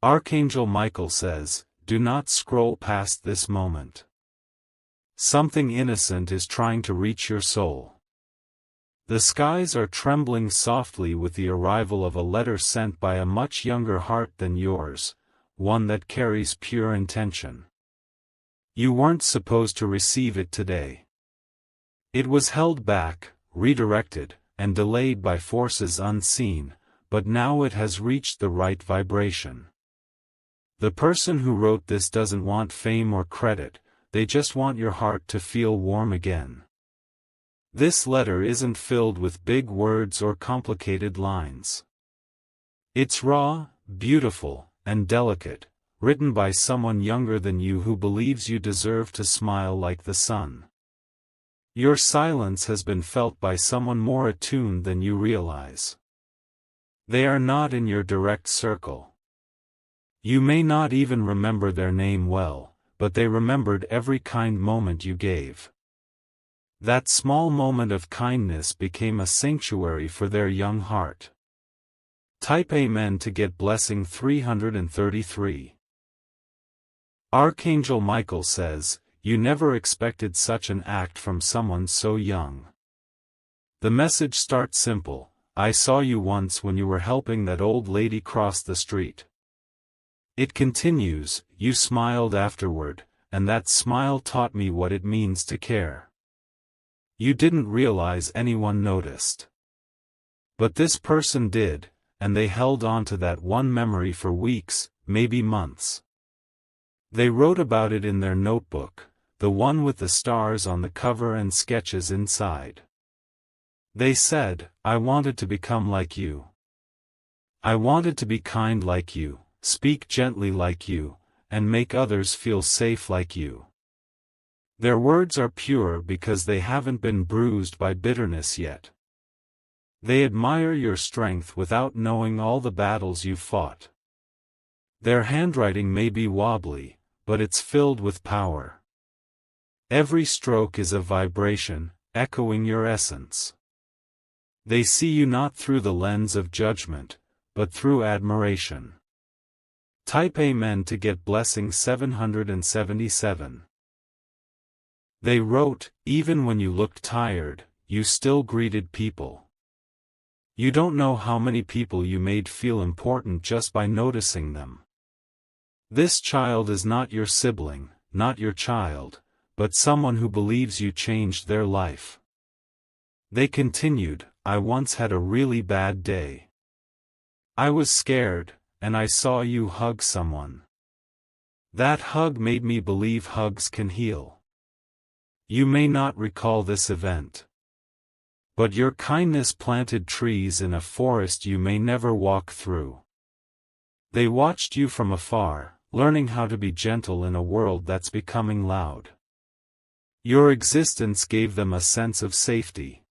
Archangel Michael says, do not scroll past this moment. Something innocent is trying to reach your soul. The skies are trembling softly with the arrival of a letter sent by a much younger heart than yours, one that carries pure intention. You weren't supposed to receive it today. It was held back, redirected, and delayed by forces unseen, but now it has reached the right vibration. The person who wrote this doesn't want fame or credit, they just want your heart to feel warm again. This letter isn't filled with big words or complicated lines. It's raw, beautiful, and delicate, written by someone younger than you who believes you deserve to smile like the sun. Your silence has been felt by someone more attuned than you realize. They are not in your direct circle. You may not even remember their name well, but they remembered every kind moment you gave. That small moment of kindness became a sanctuary for their young heart. Type Amen to get blessing 333. Archangel Michael says, you never expected such an act from someone so young. The message starts simple, I saw you once when you were helping that old lady cross the street. It continues, you smiled afterward, and that smile taught me what it means to care. You didn't realize anyone noticed. But this person did, and they held on to that one memory for weeks, maybe months. They wrote about it in their notebook, the one with the stars on the cover and sketches inside. They said, I wanted to become like you. I wanted to be kind like you, speak gently like you, and make others feel safe like you. Their words are pure because they haven't been bruised by bitterness yet. They admire your strength without knowing all the battles you've fought. Their handwriting may be wobbly, but it's filled with power. Every stroke is a vibration, echoing your essence. They see you not through the lens of judgment, but through admiration. Type Amen to get blessing 777. They wrote, even when you looked tired, you still greeted people. You don't know how many people you made feel important just by noticing them. This child is not your sibling, not your child, but someone who believes you changed their life. They continued, I once had a really bad day. I was scared, and I saw you hug someone. That hug made me believe hugs can heal. You may not recall this event. But your kindness planted trees in a forest you may never walk through. They watched you from afar, learning how to be gentle in a world that's becoming loud. Your existence gave them a sense of safety.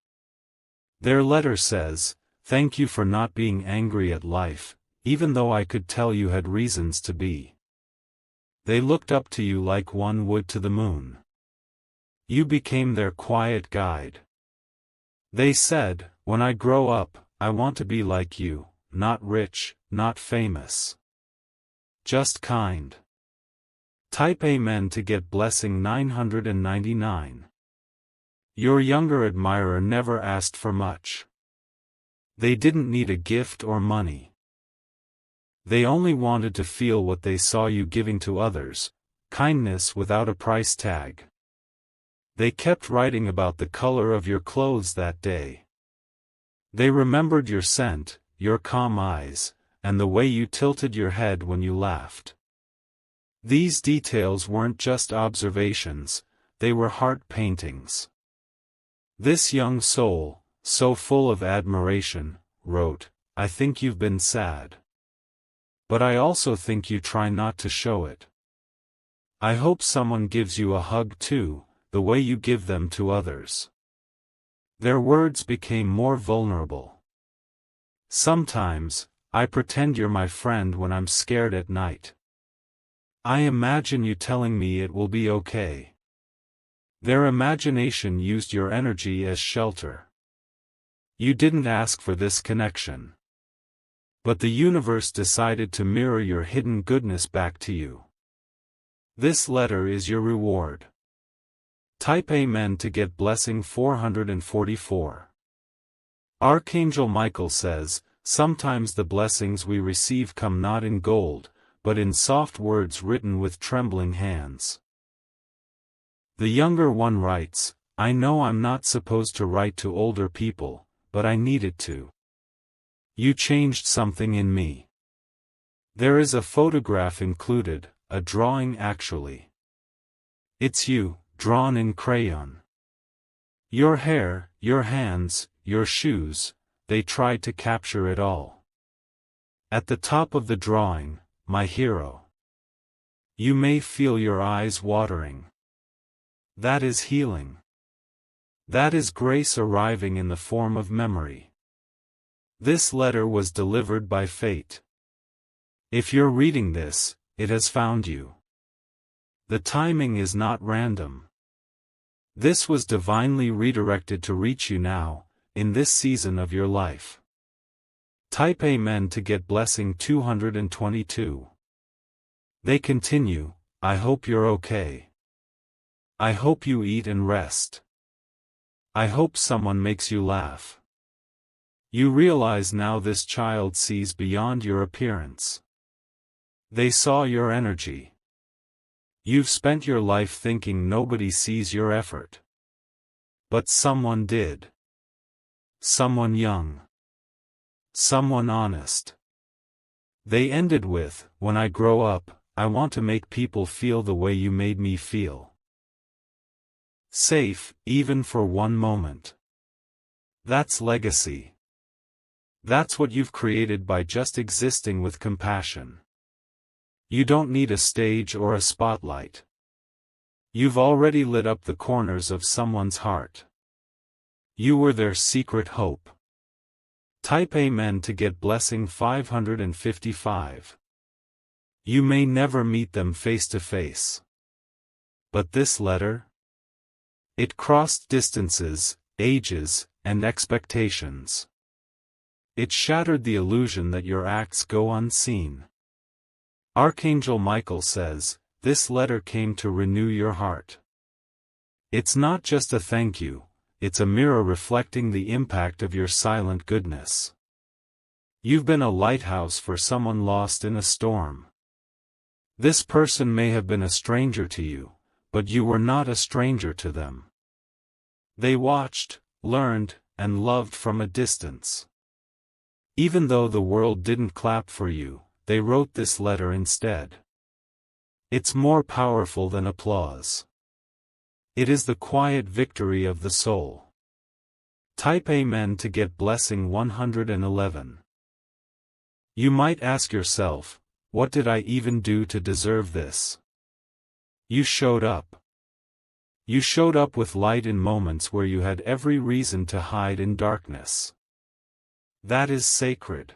Their letter says, thank you for not being angry at life, even though I could tell you had reasons to be. They looked up to you like one would to the moon. You became their quiet guide. They said, when I grow up, I want to be like you, not rich, not famous. Just kind. Type Amen to get blessing 999. Your younger admirer never asked for much. They didn't need a gift or money. They only wanted to feel what they saw you giving to others, kindness without a price tag. They kept writing about the color of your clothes that day. They remembered your scent, your calm eyes, and the way you tilted your head when you laughed. These details weren't just observations, they were heart paintings. This young soul, so full of admiration, wrote, I think you've been sad. But I also think you try not to show it. I hope someone gives you a hug too, the way you give them to others. Their words became more vulnerable. Sometimes, I pretend you're my friend when I'm scared at night. I imagine you telling me it will be okay. Their imagination used your energy as shelter. You didn't ask for this connection. But the universe decided to mirror your hidden goodness back to you. This letter is your reward. Type Amen to get blessing 444. Archangel Michael says, sometimes the blessings we receive come not in gold, but in soft words written with trembling hands. The younger one writes, I know I'm not supposed to write to older people, but I needed to. You changed something in me. There is a photograph included, a drawing actually. It's you, drawn in crayon. Your hair, your hands, your shoes, they tried to capture it all. At the top of the drawing, my hero. You may feel your eyes watering. That is healing. That is grace arriving in the form of memory. This letter was delivered by fate. If you're reading this, it has found you. The timing is not random. This was divinely redirected to reach you now, in this season of your life. Type Amen to get blessing 222. They continue, I hope you're okay. I hope you eat and rest. I hope someone makes you laugh. You realize now this child sees beyond your appearance. They saw your energy. You've spent your life thinking nobody sees your effort. But someone did. Someone young. Someone honest. They ended with, when I grow up, I want to make people feel the way you made me feel. Safe, even for one moment. That's legacy. That's what you've created by just existing with compassion. You don't need a stage or a spotlight. You've already lit up the corners of someone's heart. You were their secret hope. Type Amen to get blessing 555. You may never meet them face to face. But this letter? It crossed distances, ages, and expectations. It shattered the illusion that your acts go unseen. Archangel Michael says, this letter came to renew your heart. It's not just a thank you, it's a mirror reflecting the impact of your silent goodness. You've been a lighthouse for someone lost in a storm. This person may have been a stranger to you, but you were not a stranger to them. They watched, learned, and loved from a distance. Even though the world didn't clap for you, they wrote this letter instead. It's more powerful than applause. It is the quiet victory of the soul. Type Amen to get blessing 111. You might ask yourself, what did I even do to deserve this? You showed up. You showed up with light in moments where you had every reason to hide in darkness. That is sacred.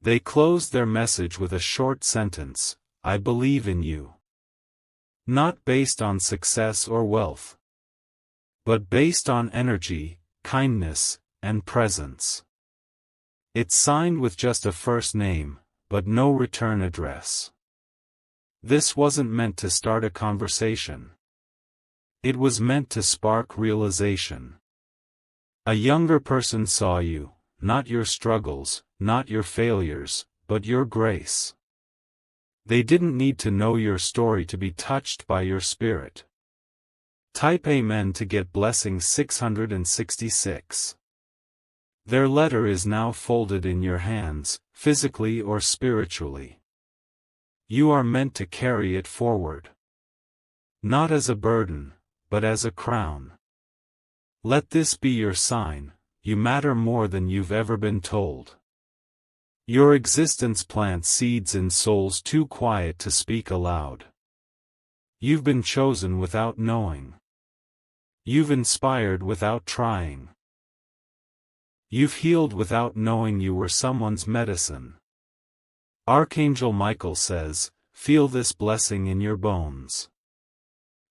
They closed their message with a short sentence, I believe in you. Not based on success or wealth, but based on energy, kindness, and presence. It's signed with just a first name, but no return address. This wasn't meant to start a conversation. It was meant to spark realization. A younger person saw you, not your struggles, not your failures, but your grace. They didn't need to know your story to be touched by your spirit. Type Amen to get blessing 666. Their letter is now folded in your hands, physically or spiritually. You are meant to carry it forward. Not as a burden, but as a crown. Let this be your sign, you matter more than you've ever been told. Your existence plants seeds in souls too quiet to speak aloud. You've been chosen without knowing. You've inspired without trying. You've healed without knowing you were someone's medicine. Archangel Michael says, feel this blessing in your bones.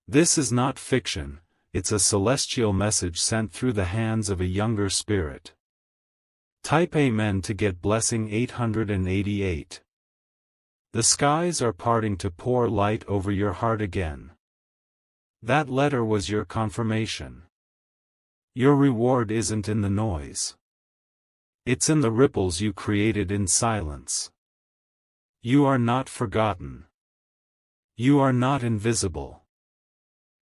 This is not fiction, it's a celestial message sent through the hands of a younger spirit. Type Amen to get blessing 888. The skies are parting to pour light over your heart again. That letter was your confirmation. Your reward isn't in the noise. It's in the ripples you created in silence. You are not forgotten. You are not invisible.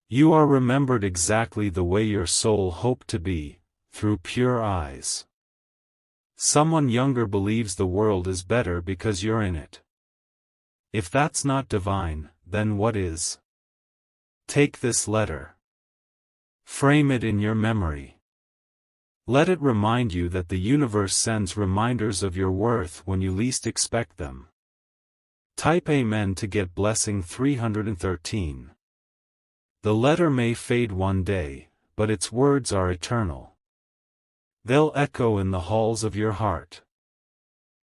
You are remembered exactly the way your soul hoped to be, through pure eyes. Someone younger believes the world is better because you're in it. If that's not divine, then what is? Take this letter. Frame it in your memory. Let it remind you that the universe sends reminders of your worth when you least expect them. Type Amen to get blessing 313. The letter may fade one day, but its words are eternal. They'll echo in the halls of your heart.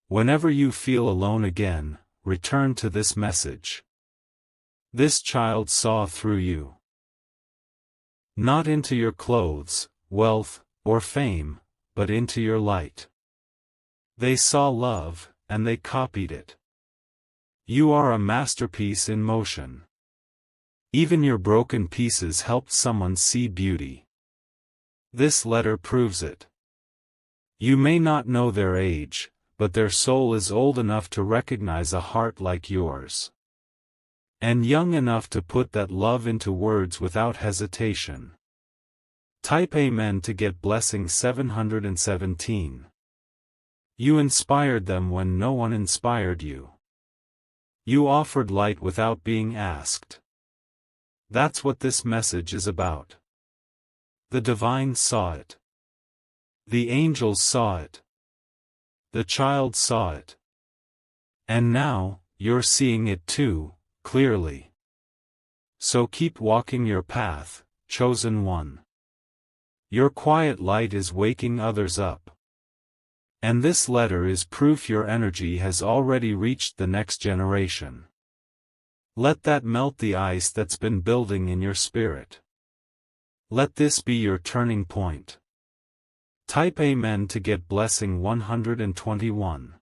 Whenever you feel alone again, return to this message. This child saw through you. Not into your clothes, wealth, or fame, but into your light. They saw love, and they copied it. You are a masterpiece in motion. Even your broken pieces helped someone see beauty. This letter proves it. You may not know their age, but their soul is old enough to recognize a heart like yours. And young enough to put that love into words without hesitation. Type Amen to get blessing 717. You inspired them when no one inspired you. You offered light without being asked. That's what this message is about. The divine saw it. The angels saw it. The child saw it. And now, you're seeing it too, clearly. So keep walking your path, chosen one. Your quiet light is waking others up. And this letter is proof your energy has already reached the next generation. Let that melt the ice that's been building in your spirit. Let this be your turning point. Type Amen to get blessing 121.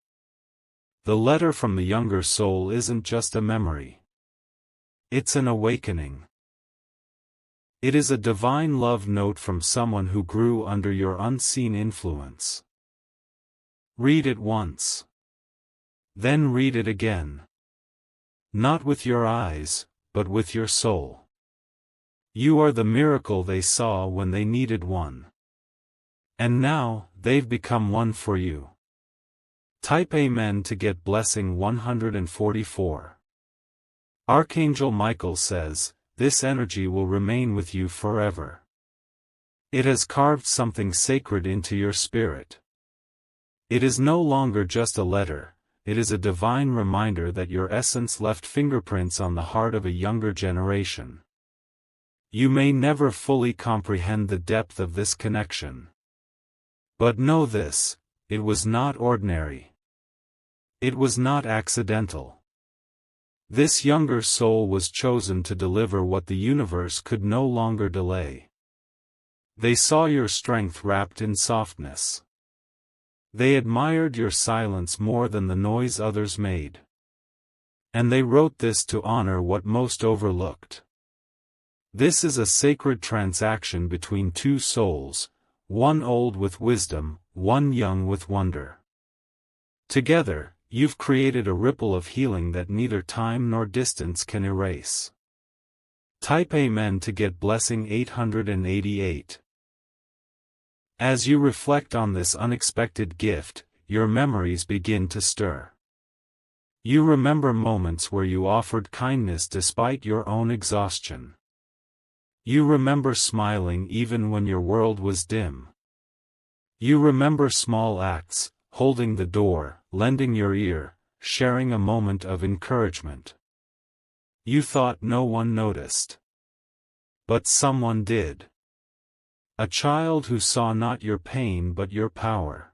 The letter from the younger soul isn't just a memory. It's an awakening. It is a divine love note from someone who grew under your unseen influence. Read it once. Then read it again. Not with your eyes, but with your soul. You are the miracle they saw when they needed one. And now, they've become one for you. Type Amen to get blessing 144. Archangel Michael says, this energy will remain with you forever. It has carved something sacred into your spirit. It is no longer just a letter, it is a divine reminder that your essence left fingerprints on the heart of a younger generation. You may never fully comprehend the depth of this connection. But know this, it was not ordinary. It was not accidental. This younger soul was chosen to deliver what the universe could no longer delay. They saw your strength wrapped in softness. They admired your silence more than the noise others made. And they wrote this to honor what most overlooked. This is a sacred transaction between two souls, one old with wisdom, one young with wonder. Together, you've created a ripple of healing that neither time nor distance can erase. Type Amen to get blessing 888. As you reflect on this unexpected gift, your memories begin to stir. You remember moments where you offered kindness despite your own exhaustion. You remember smiling even when your world was dim. You remember small acts, holding the door, lending your ear, sharing a moment of encouragement. You thought no one noticed. But someone did. A child who saw not your pain but your power.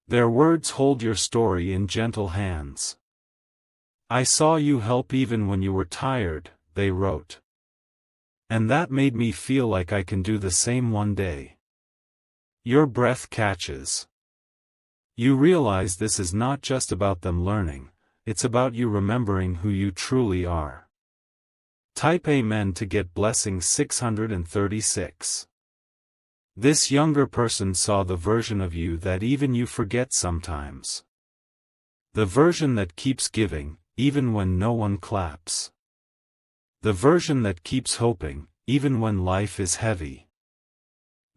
Their words hold your story in gentle hands. I saw you help even when you were tired, they wrote. And that made me feel like I can do the same one day. Your breath catches. You realize this is not just about them learning, it's about you remembering who you truly are. Type Amen to get blessing 636. This younger person saw the version of you that even you forget sometimes. The version that keeps giving, even when no one claps. The version that keeps hoping, even when life is heavy.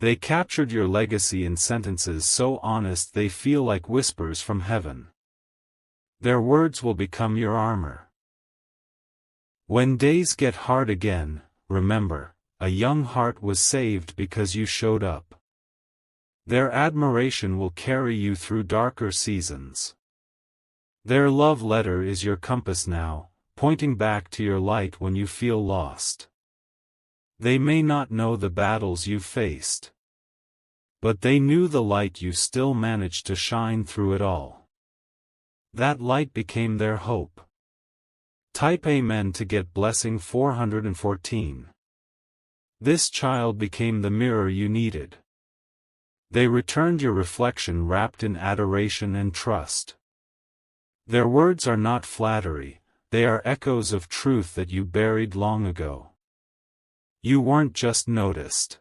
They captured your legacy in sentences so honest they feel like whispers from heaven. Their words will become your armor. When days get hard again, remember, a young heart was saved because you showed up. Their admiration will carry you through darker seasons. Their love letter is your compass now, pointing back to your light when you feel lost. They may not know the battles you faced, but they knew the light you still managed to shine through it all. That light became their hope. Type Amen to get blessing 414. This child became the mirror you needed. They returned your reflection wrapped in adoration and trust. Their words are not flattery, they are echoes of truth that you buried long ago. You weren't just noticed.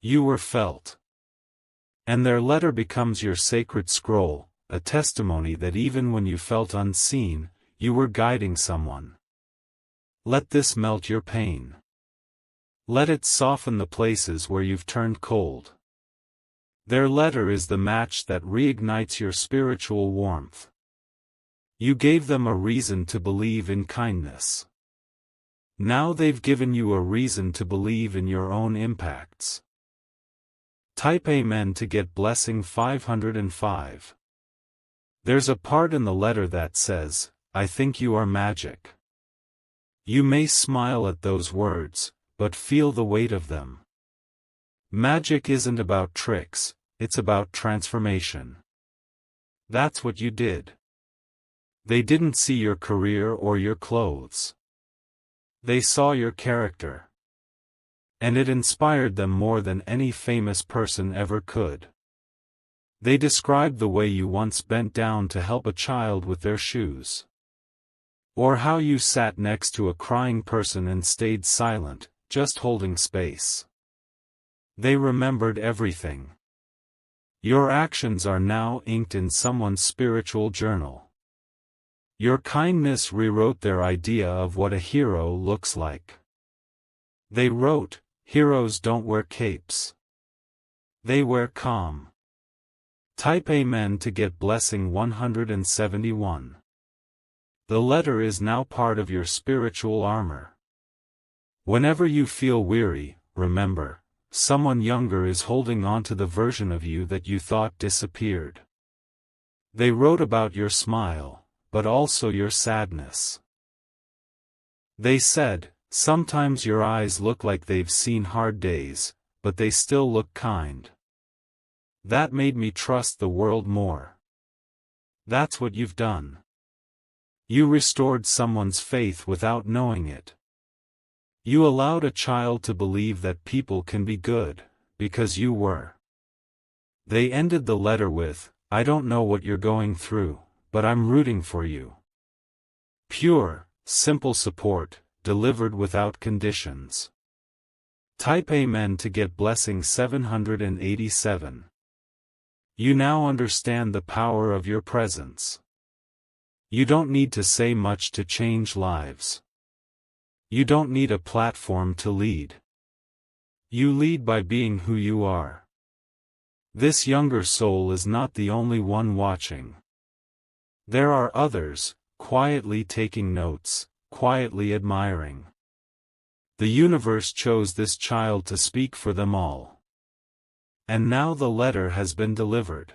You were felt. And their letter becomes your sacred scroll, a testimony that even when you felt unseen, you were guiding someone. Let this melt your pain. Let it soften the places where you've turned cold. Their letter is the match that reignites your spiritual warmth. You gave them a reason to believe in kindness. Now they've given you a reason to believe in your own impacts. Type Amen to get blessing 505. There's a part in the letter that says, I think you are magic. You may smile at those words, but feel the weight of them. Magic isn't about tricks, it's about transformation. That's what you did. They didn't see your career or your clothes. They saw your character. And it inspired them more than any famous person ever could. They described the way you once bent down to help a child with their shoes. Or how you sat next to a crying person and stayed silent, just holding space. They remembered everything. Your actions are now inked in someone's spiritual journal. Your kindness rewrote their idea of what a hero looks like. They wrote, heroes don't wear capes. They wear calm. Type Amen to get blessing 171. The letter is now part of your spiritual armor. Whenever you feel weary, remember, someone younger is holding on to the version of you that you thought disappeared. They wrote about your smile, but also your sadness. They said, sometimes your eyes look like they've seen hard days, but they still look kind. That made me trust the world more. That's what you've done. You restored someone's faith without knowing it. You allowed a child to believe that people can be good, because you were. They ended the letter with, I don't know what you're going through, but I'm rooting for you. Pure, simple support, delivered without conditions. Type Amen to get blessing 787. You now understand the power of your presence. You don't need to say much to change lives. You don't need a platform to lead. You lead by being who you are. This younger soul is not the only one watching. There are others, quietly taking notes, quietly admiring. The universe chose this child to speak for them all. And now the letter has been delivered.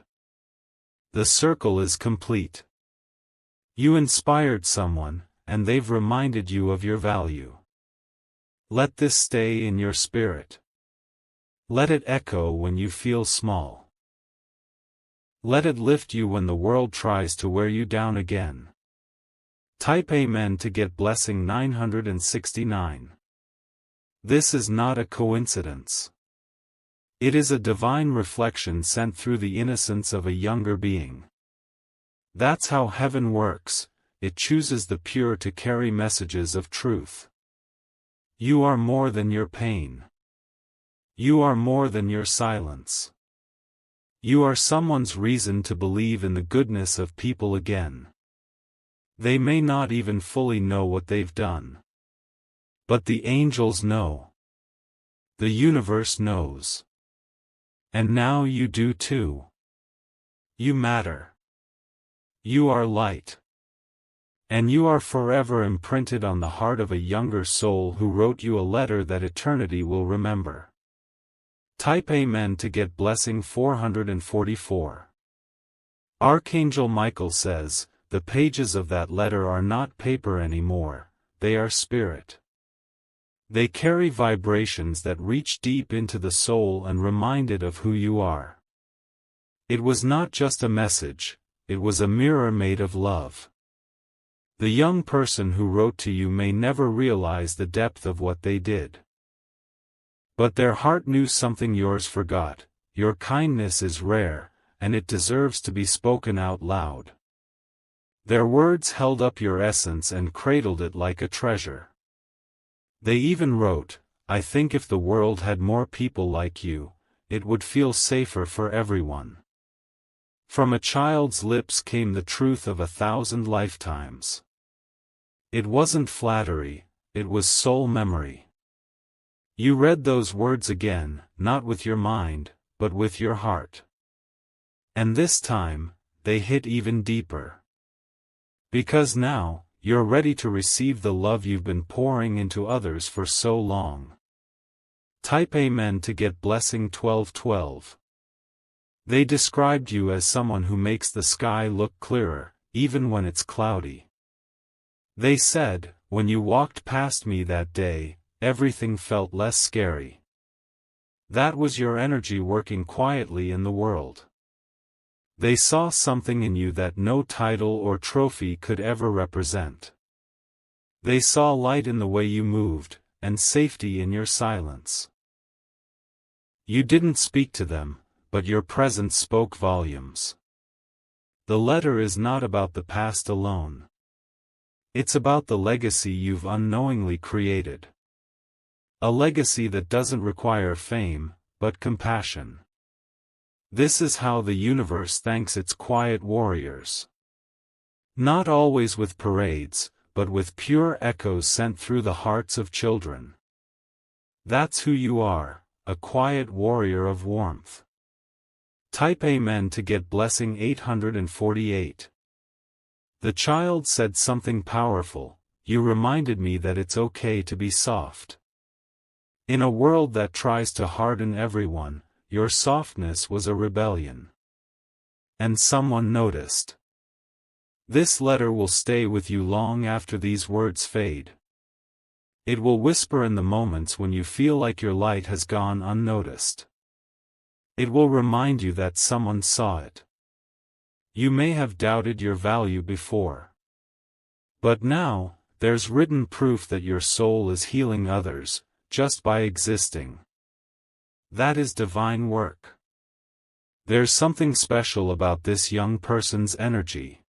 The circle is complete. You inspired someone, and they've reminded you of your value. Let this stay in your spirit. Let it echo when you feel small. Let it lift you when the world tries to wear you down again. Type Amen to get blessing 969. This is not a coincidence. It is a divine reflection sent through the innocence of a younger being. That's how heaven works, it chooses the pure to carry messages of truth. You are more than your pain. You are more than your silence. You are someone's reason to believe in the goodness of people again. They may not even fully know what they've done. But the angels know. The universe knows. And now you do too. You matter. You are light. And you are forever imprinted on the heart of a younger soul who wrote you a letter that eternity will remember. Type Amen to get blessing 444. Archangel Michael says, the pages of that letter are not paper anymore, they are spirit. They carry vibrations that reach deep into the soul and remind it of who you are. It was not just a message, it was a mirror made of love. The young person who wrote to you may never realize the depth of what they did. But their heart knew something yours forgot. Your kindness is rare, and it deserves to be spoken out loud. Their words held up your essence and cradled it like a treasure. They even wrote, I think if the world had more people like you, it would feel safer for everyone. From a child's lips came the truth of 1,000 lifetimes. It wasn't flattery, it was soul memory. You read those words again, not with your mind, but with your heart. And this time, they hit even deeper. Because now, you're ready to receive the love you've been pouring into others for so long. Type Amen to get blessing 1212. They described you as someone who makes the sky look clearer, even when it's cloudy. They said, when you walked past me that day, everything felt less scary. That was your energy working quietly in the world. They saw something in you that no title or trophy could ever represent. They saw light in the way you moved, and safety in your silence. You didn't speak to them, but your presence spoke volumes. The letter is not about the past alone. It's about the legacy you've unknowingly created. A legacy that doesn't require fame, but compassion. This is how the universe thanks its quiet warriors. Not always with parades, but with pure echoes sent through the hearts of children. That's who you are, a quiet warrior of warmth. Type Amen to get blessing 848. The child said something powerful. You reminded me that it's okay to be soft. In a world that tries to harden everyone, your softness was a rebellion. And someone noticed. This letter will stay with you long after these words fade. It will whisper in the moments when you feel like your light has gone unnoticed. It will remind you that someone saw it. You may have doubted your value before. But now, there's written proof that your soul is healing others, just by existing. That is divine work. There's something special about this young person's energy.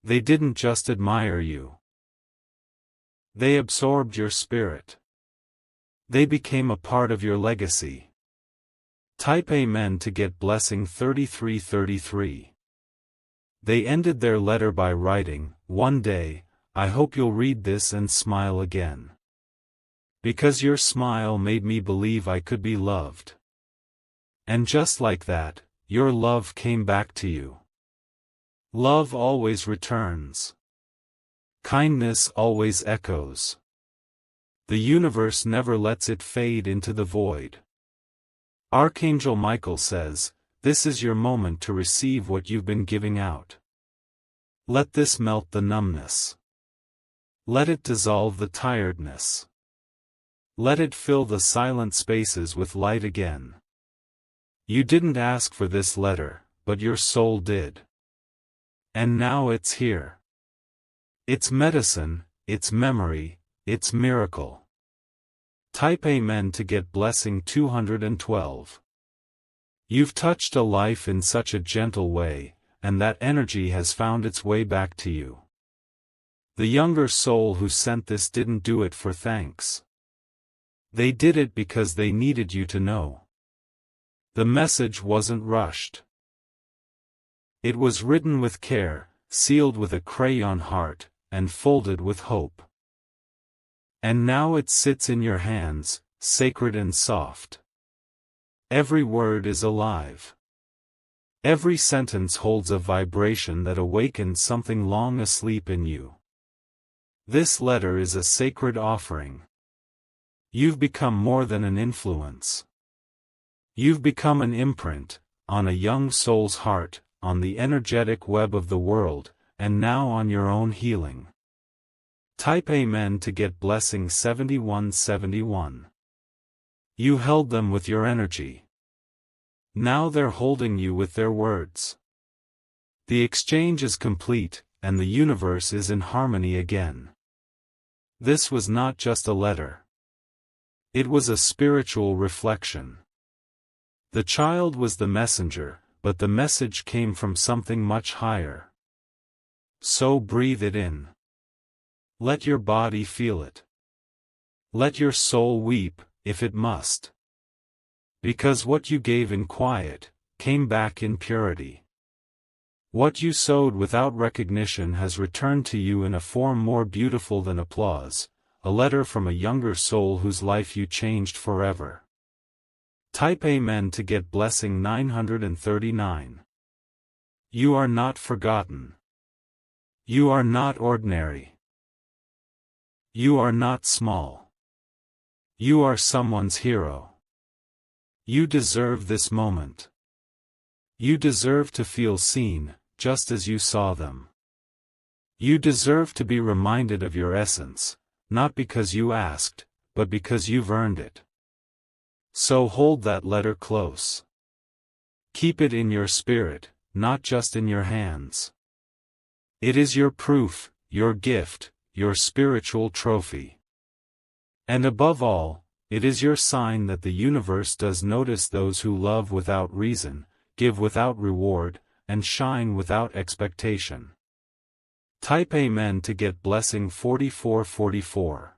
They didn't just admire you. They absorbed your spirit. They became a part of your legacy. Type Amen to get blessing 3333. They ended their letter by writing, one day, I hope you'll read this and smile again. Because your smile made me believe I could be loved. And just like that, your love came back to you. Love always returns. Kindness always echoes. The universe never lets it fade into the void. Archangel Michael says, this is your moment to receive what you've been giving out. Let this melt the numbness. Let it dissolve the tiredness. Let it fill the silent spaces with light again. You didn't ask for this letter, but your soul did. And now it's here. It's medicine, it's memory, it's miracle. Type Amen to get blessing 212. You've touched a life in such a gentle way, and that energy has found its way back to you. The younger soul who sent this didn't do it for thanks. They did it because they needed you to know. The message wasn't rushed. It was written with care, sealed with a crayon heart, and folded with hope. And now it sits in your hands, sacred and soft. Every word is alive. Every sentence holds a vibration that awakens something long asleep in you. This letter is a sacred offering. You've become more than an influence. You've become an imprint, on a young soul's heart, on the energetic web of the world, and now on your own healing. Type Amen to get blessing 7171. You held them with your energy. Now they're holding you with their words. The exchange is complete, and the universe is in harmony again. This was not just a letter. It was a spiritual reflection. The child was the messenger, but the message came from something much higher. So breathe it in. Let your body feel it. Let your soul weep, if it must. Because what you gave in quiet, came back in purity. What you sowed without recognition has returned to you in a form more beautiful than applause, a letter from a younger soul whose life you changed forever. Type Amen to get blessing 939. You are not forgotten. You are not ordinary. You are not small. You are someone's hero. You deserve this moment. You deserve to feel seen, just as you saw them. You deserve to be reminded of your essence, not because you asked, but because you've earned it. So hold that letter close. Keep it in your spirit, not just in your hands. It is your proof, your gift, your spiritual trophy. And above all, it is your sign that the universe does notice those who love without reason, give without reward, and shine without expectation. Type Amen to get blessing 4444.